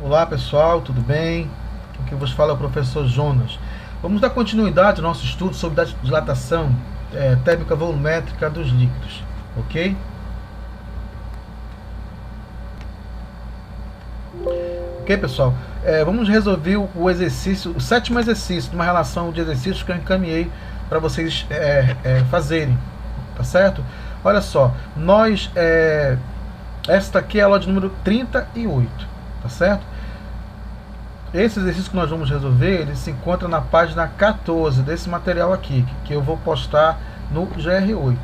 Olá pessoal, tudo bem? O que vos fala é o professor Jonas. Vamos dar continuidade ao nosso estudo sobre a dilatação térmica volumétrica dos líquidos, ok? Ok, pessoal? Vamos resolver o exercício, o sétimo exercício de uma relação de exercícios que eu encaminhei para vocês fazerem, tá certo? Olha só, esta aqui é a aula de número 38, tá certo? Esse exercício que nós vamos resolver, ele se encontra na página 14 desse material aqui, que eu vou postar no GR8,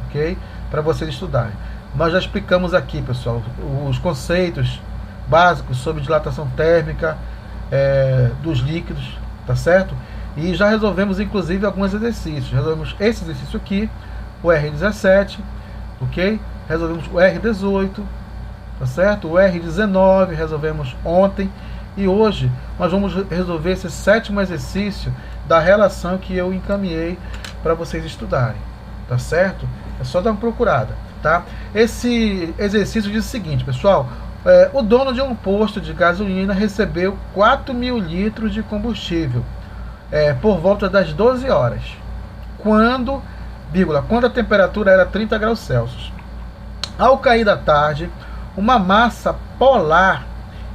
ok? Para vocês estudarem. Nós já explicamos aqui, pessoal, os conceitos básicos sobre dilatação térmica dos líquidos, tá certo? E já resolvemos, inclusive, alguns exercícios. Resolvemos esse exercício aqui, o R17, ok? Resolvemos o R18, tá certo? O R19 resolvemos ontem. E hoje nós vamos resolver esse sétimo exercício da relação que eu encaminhei para vocês estudarem, tá certo? É só dar uma procurada, tá? Esse exercício diz o seguinte, pessoal: o dono de um posto de gasolina recebeu 4.000 litros de combustível por volta das 12 horas, quando a temperatura era 30 graus Celsius. Ao cair da tarde, uma massa polar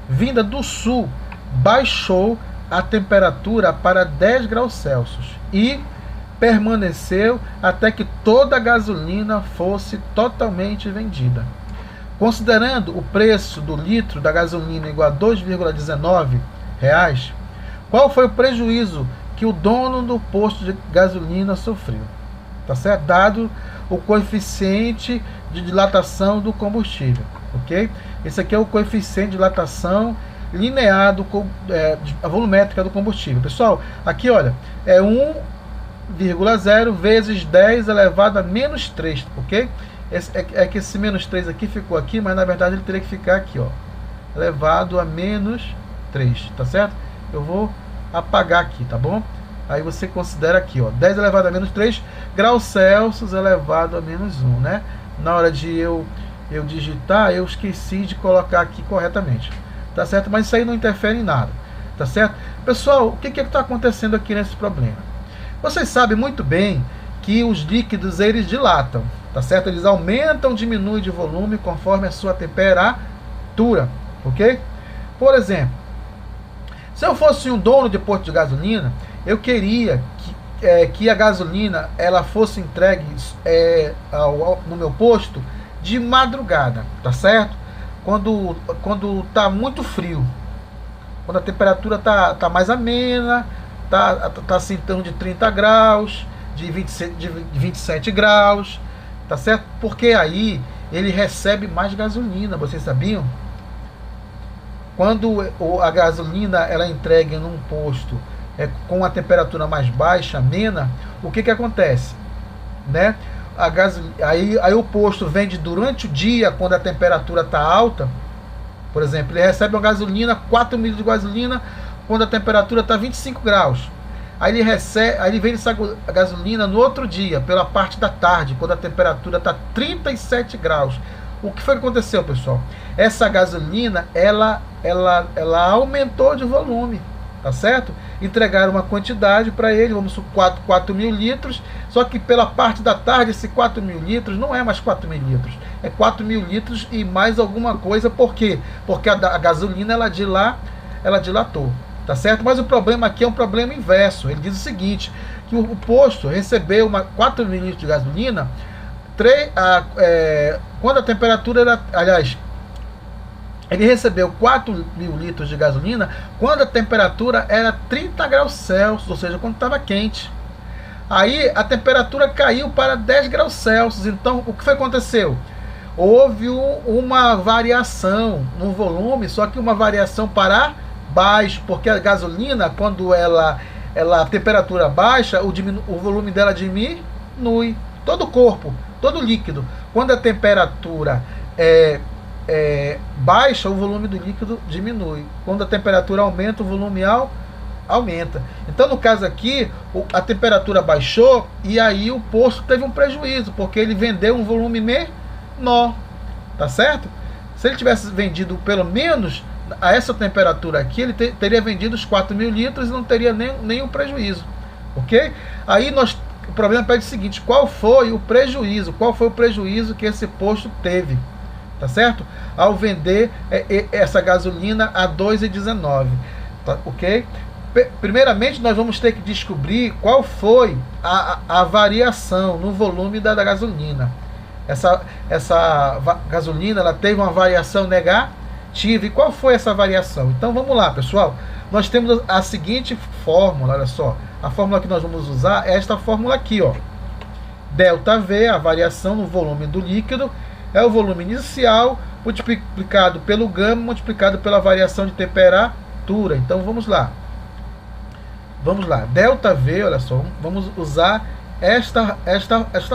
vinda do sul baixou a temperatura para 10 graus Celsius e permaneceu até que toda a gasolina fosse totalmente vendida. Considerando o preço do litro da gasolina igual a R$ 2,19, qual foi o prejuízo que o dono do posto de gasolina sofreu? Tá certo? Dado o coeficiente de dilatação do combustível, ok? Esse aqui é o coeficiente de dilatação linear a volumétrica do combustível. Pessoal, aqui olha, é 1,0 vezes 10 elevado a menos 3, ok? É que esse menos 3 aqui ficou aqui, mas na verdade ele teria que ficar aqui, ó, elevado a menos 3, tá certo? Eu vou apagar aqui, tá bom? Aí você considera aqui, ó, 10 elevado a menos 3 graus Celsius elevado a menos 1, né? Na hora de eu digitar, eu esqueci de colocar aqui corretamente, tá certo? Mas isso aí não interfere em nada, tá certo? Pessoal, o que está acontecendo aqui nesse problema? Vocês sabem muito bem que os líquidos, eles dilatam, tá certo? Eles aumentam, diminuem de volume conforme a sua temperatura, ok? Por exemplo, se eu fosse um dono de posto de gasolina, eu queria que a gasolina ela fosse entregue no meu posto de madrugada, tá certo? Quando tá muito frio, quando a temperatura tá mais amena, tá assim, em torno de 30 graus, de 27 graus, tá certo? Porque aí ele recebe mais gasolina, vocês sabiam? Quando a gasolina ela é entregue num posto com a temperatura mais baixa, amena, o que acontece? Né? Aí o posto vende durante o dia, quando a temperatura está alta. Por exemplo, ele recebe uma gasolina, 4 ml de gasolina, quando a temperatura está 25 graus. Aí ele vende essa gasolina no outro dia, pela parte da tarde, quando a temperatura está 37 graus. O que foi que aconteceu, pessoal? Essa gasolina, ela aumentou de volume, tá certo? Entregaram uma quantidade para ele, vamos supor 4.000 litros, só que pela parte da tarde, esse 4.000 litros não é mais 4.000 litros, é 4.000 litros e mais alguma coisa. Por quê? Porque a gasolina ela dilatou, tá certo? Mas o problema aqui é um problema inverso. Ele diz o seguinte, que o posto recebeu 4.000 litros de gasolina, quando a temperatura era, aliás, ele recebeu 4.000 litros de gasolina quando a temperatura era 30 graus Celsius, ou seja, quando estava quente. Aí a temperatura caiu para 10 graus Celsius. Então, o que foi que aconteceu? Houve uma variação no volume, só que uma variação para baixo, porque a gasolina, quando a temperatura baixa, o volume dela diminui. Todo o corpo, todo líquido. Quando a temperatura baixa, o volume do líquido diminui. Quando a temperatura aumenta, o volume aumenta. Então, no caso aqui, a temperatura baixou e aí o posto teve um prejuízo, porque ele vendeu um volume menor, tá certo? Se ele tivesse vendido pelo menos a essa temperatura aqui, ele teria vendido os 4.000 litros e não teria nenhum prejuízo, ok? Aí o problema pede o seguinte: qual foi o prejuízo? Qual foi o prejuízo que esse posto teve? Tá certo? Ao vender essa gasolina a 2,19, tá, ok? Primeiramente, nós vamos ter que descobrir qual foi a variação no volume da gasolina. Essa gasolina, ela teve uma variação negativa. E qual foi essa variação? Então vamos lá, pessoal. Nós temos a seguinte fórmula, olha só. A fórmula que nós vamos usar é esta fórmula aqui, ó. ΔV, a variação no volume do líquido, é o volume inicial multiplicado pelo gama multiplicado pela variação de temperatura. Então vamos lá. Vamos lá. ΔV, olha só, vamos usar esta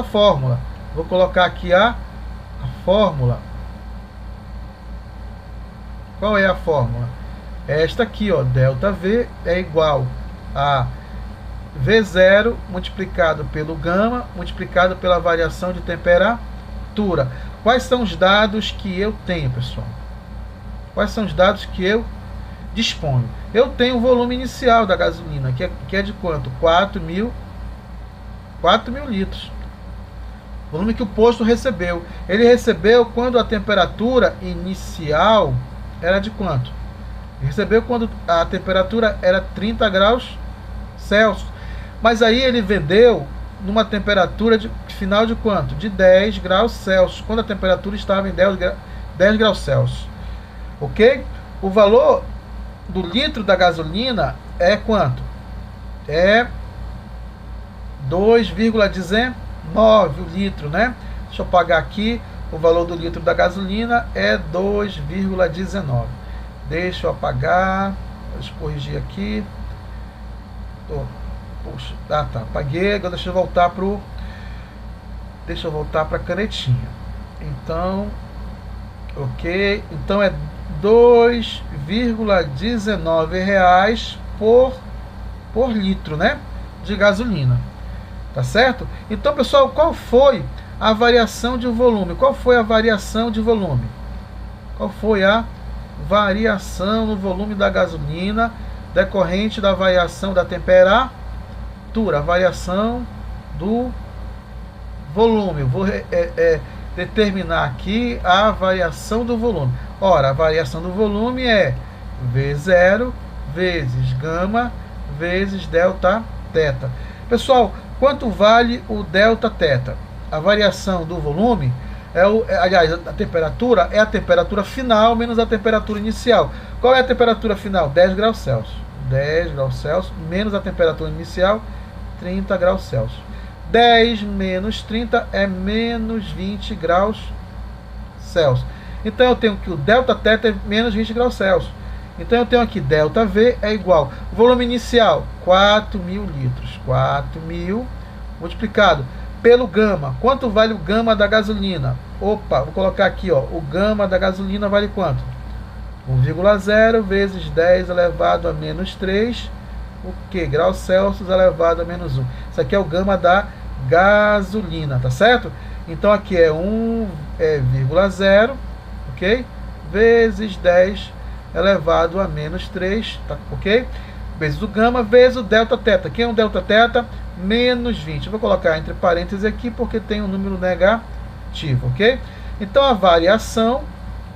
fórmula. Vou colocar aqui a fórmula. Qual é a fórmula? Esta aqui, ó, ΔV é igual a V0 multiplicado pelo gama multiplicado pela variação de temperatura. Quais são os dados que eu tenho, pessoal? Quais são os dados que eu disponho? Eu tenho o volume inicial da gasolina, que é de quanto? 4.000 litros. O volume que o posto recebeu. Ele recebeu quando a temperatura inicial era de quanto? Ele recebeu quando a temperatura era 30 graus Celsius. Mas aí ele vendeu numa temperatura final de quanto? De 10 graus Celsius, quando a temperatura estava em 10 graus Celsius. Ok? O valor do litro da gasolina é quanto? É 2,19 o litro, né? Deixa eu pagar aqui. O valor do litro da gasolina é 2,19. Deixa eu apagar. Deixa eu corrigir aqui. Puxa, tá, apaguei. Agora deixa eu voltar para a canetinha. Então, ok. Então é 2,19 reais por litro, né? De gasolina. Tá certo? Então, pessoal, qual foi a variação de volume? Qual foi a variação de volume? Qual foi a variação no volume da gasolina decorrente da variação da temperatura? A variação do volume. Eu vou determinar aqui a variação do volume. Ora, a variação do volume é V0 vezes gama vezes delta θ. Pessoal, quanto vale o delta θ? A variação do volume aliás, a temperatura é a temperatura final menos a temperatura inicial. Qual é a temperatura final? 10 graus Celsius. 10 graus Celsius menos a temperatura inicial, 30 graus Celsius. 10 menos 30 é menos 20 graus Celsius. Então eu tenho que o delta θ é menos 20 graus Celsius. Então eu tenho aqui ΔV é igual. Volume inicial, 4.000 litros. 4.000 multiplicado pelo gama. Quanto vale o gama da gasolina? Opa, vou colocar aqui, ó. O gama da gasolina vale quanto? 1,0 vezes 10 elevado a menos 3. O que? Graus Celsius elevado a menos 1. Isso aqui é o gama da gasolina, tá certo? Então aqui é 1,0, ok? Vezes 10 elevado a menos 3, tá, ok? Vezes o gama, vezes o delta θ. Quem é o delta θ? Menos 20. Eu vou colocar entre parênteses aqui porque tem um número negativo, ok? Então a variação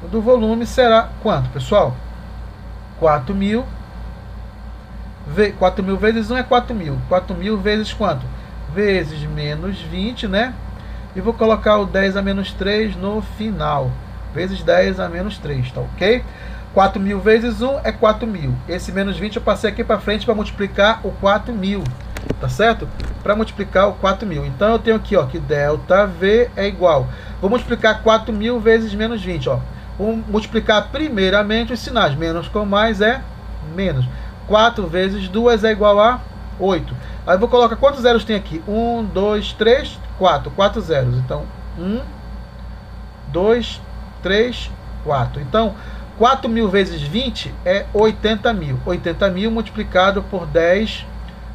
do volume será quanto, pessoal? 4.000. 4.000 vezes 1 é 4.000. 4.000 vezes quanto? Vezes menos 20, né? E vou colocar o 10 a menos 3 no final. Vezes 10 a menos 3, tá ok? 4.000 vezes 1 é 4.000. Esse menos 20 eu passei aqui para frente para multiplicar o 4.000. Tá certo? Para multiplicar o 4.000. Então eu tenho aqui, ó, que ΔV é igual. Vou multiplicar 4.000 vezes menos 20, ó. Vou multiplicar primeiramente os sinais. Menos com mais é menos. 4 vezes 2 é igual a 8. Aí eu vou colocar quantos zeros tem aqui? 1, 2, 3, 4. 4 zeros. Então, 1, 2, 3, 4. Então, 4.000 vezes 20 é 80.000. 80.000 multiplicado por 10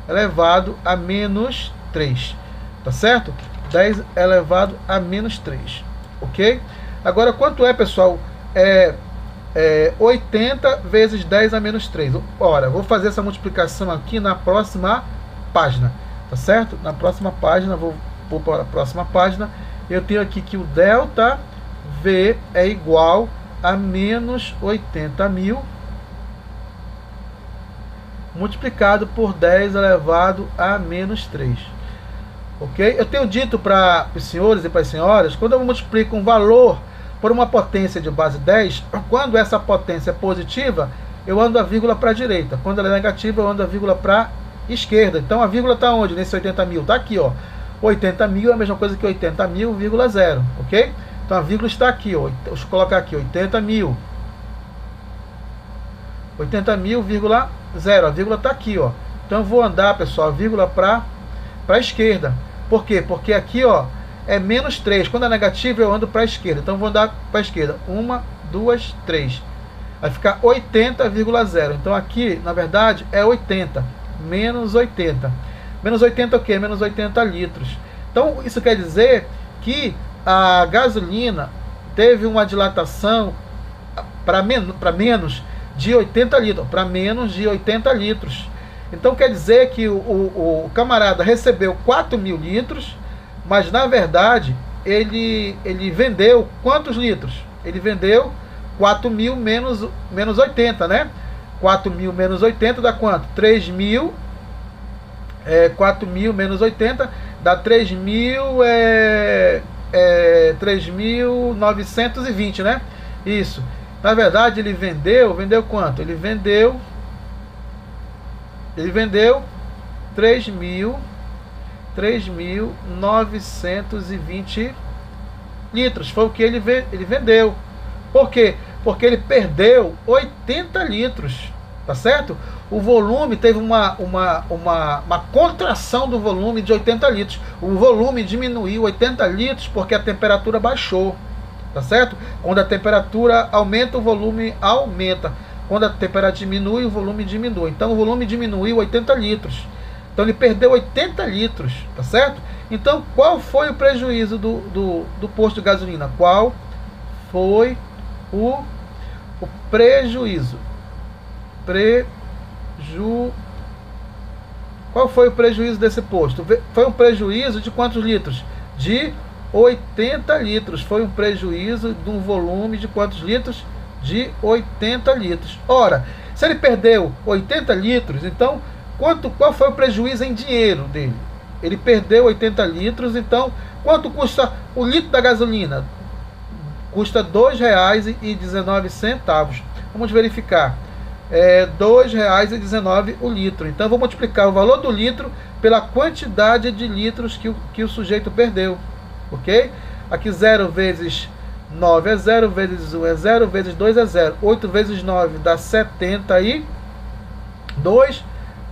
elevado a menos 3. Tá certo? 10 elevado a menos 3. Ok? Agora, quanto é, pessoal, é 80 vezes 10 a menos 3. Ora, vou fazer essa multiplicação aqui na próxima página, tá certo? Na próxima página, vou para a próxima página, eu tenho aqui que o delta V é igual a menos 80.000 multiplicado por 10 elevado a menos 3. Ok? Eu tenho dito para os senhores e para as senhoras, quando eu multiplico um valor por uma potência de base 10, quando essa potência é positiva, eu ando a vírgula para a direita. Quando ela é negativa, eu ando a vírgula para a esquerda. Então a vírgula está onde? Nesse 80.000? Está aqui, ó. 80.000 é a mesma coisa que 80.000,0, ok? Então a vírgula está aqui, ó. Deixa eu colocar aqui, 80.000. 80.000,0. A vírgula está aqui, ó. Então eu vou andar, pessoal, a vírgula para a esquerda. Por quê? Porque aqui, ó, é menos 3. Quando é negativo, eu ando para a esquerda. Então eu vou andar para a esquerda. 1, 2, 3. Vai ficar 80,0. Então aqui, na verdade, é 80. Menos 80. Menos 80 o quê? Menos 80 litros. Então isso quer dizer que a gasolina teve uma dilatação para menos de 80 litros. Para menos de 80 litros. Então quer dizer que o camarada recebeu 4.000 litros, mas na verdade ele vendeu quantos litros? Ele vendeu 4.000 menos 80, né? 4.000 menos 80 dá quanto? 3.000. 4.000 menos 80 dá 3.920, né? Isso. Na verdade ele vendeu quanto? Ele vendeu 3.920 litros. Foi o que ele vendeu. Por quê? Porque ele perdeu 80 litros. Tá certo? O volume teve uma contração do volume de 80 litros. O volume diminuiu 80 litros porque a temperatura baixou. Tá certo? Quando a temperatura aumenta, o volume aumenta. Quando a temperatura diminui, o volume diminui. Então o volume diminuiu 80 litros. Então ele perdeu 80 litros. Tá certo? Então qual foi o prejuízo do posto de gasolina? Qual foi o prejuízo? Qual foi o prejuízo desse posto? Foi um prejuízo de quantos litros? De 80 litros. Foi um prejuízo de um volume de quantos litros? De 80 litros. Ora, se ele perdeu 80 litros, então qual foi o prejuízo em dinheiro dele? Ele perdeu 80 litros, então quanto custa o litro da gasolina? Custa R$ 2,19. Vamos verificar. R$ 2,19 o litro. Então eu vou multiplicar o valor do litro pela quantidade de litros que o sujeito perdeu. Ok? Aqui 0 vezes 9 é 0, vezes 1 é 0, vezes 2 é 0. 8 vezes 9 dá 72.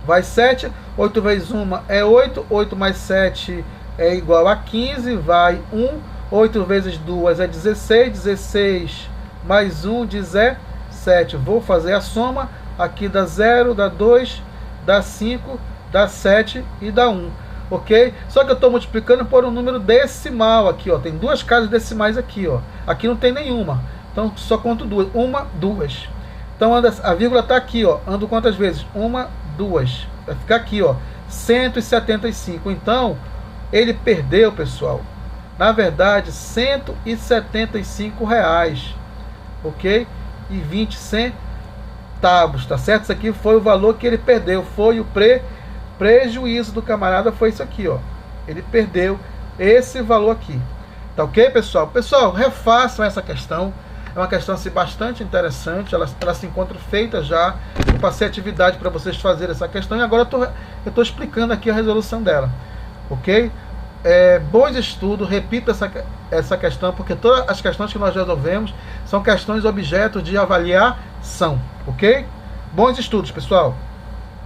Vai 7. 8 vezes 1 é 8. 8 mais 7 é igual a 15. Vai 1. 8 vezes 2 é 16. 16 mais 1, 17. Vou fazer a soma. Aqui dá 0, dá 2, dá 5, dá 7 e dá 1. Ok? Só que eu estou multiplicando por um número decimal aqui, ó. Tem duas casas decimais aqui, ó. Aqui não tem nenhuma. Então só conto duas. 1, 2. Então a vírgula está aqui, ó. Ando quantas vezes? 1, 2. Vai ficar aqui, ó. 175. Então ele perdeu, pessoal, na verdade, R$175. Ok? E 20 centavos, tá certo? Isso aqui foi o valor que ele perdeu, foi o prejuízo do camarada, foi isso aqui, ó. Ele perdeu esse valor aqui. Tá ok, pessoal? Pessoal, refaçam essa questão. É uma questão assim, bastante interessante. Ela se encontra feita já. Eu passei atividade para vocês fazerem essa questão e agora eu estou explicando aqui a resolução dela. Ok? Bons estudos, repita essa questão, porque todas as questões que nós resolvemos são questões objeto de avaliação, ok? Bons estudos, pessoal!